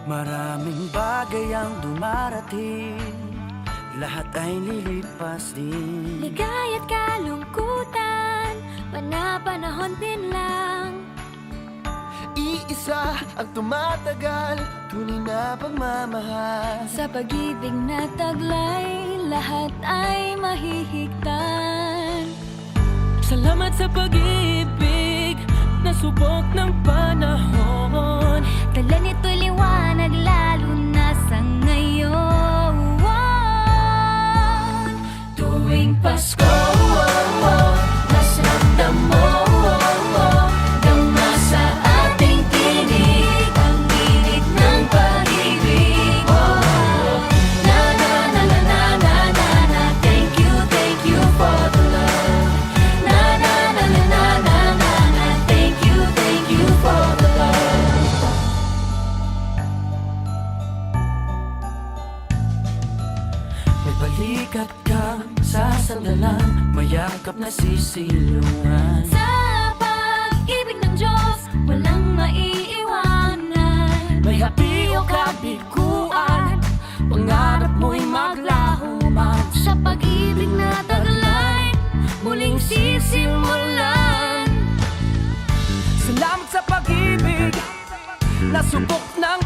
Maraming bagay ang dumarating, lahat ay lilipas din. Ligaya't kalungkutan, panahon din lang. Iisa ang tumatagal, tunay na pagmamahal. Sa pag-ibig na taglay, lahat ay mahihigtan. Salamat sa pag-ibig, nasubok ng panahon. Dala nito'y liwanag, lalo na sa ngayon. Tuwing Pasko, mas ramdam mo, dama sa ating tinig ang init ng pag-ibig. Na na na na na na na na, thank you for the love. Na na na na na na na na, thank you for the love. May balikat kang sasandalan, mayakap na sisilungan. Sa pag-ibig ng Diyos, walang maiiwanan. May hapi o kabiguan, pangarap mo'y maglaho man. Sa pag-ibig na taglay, muling sisimulan. Salamat sa pag-ibig, nasubok ng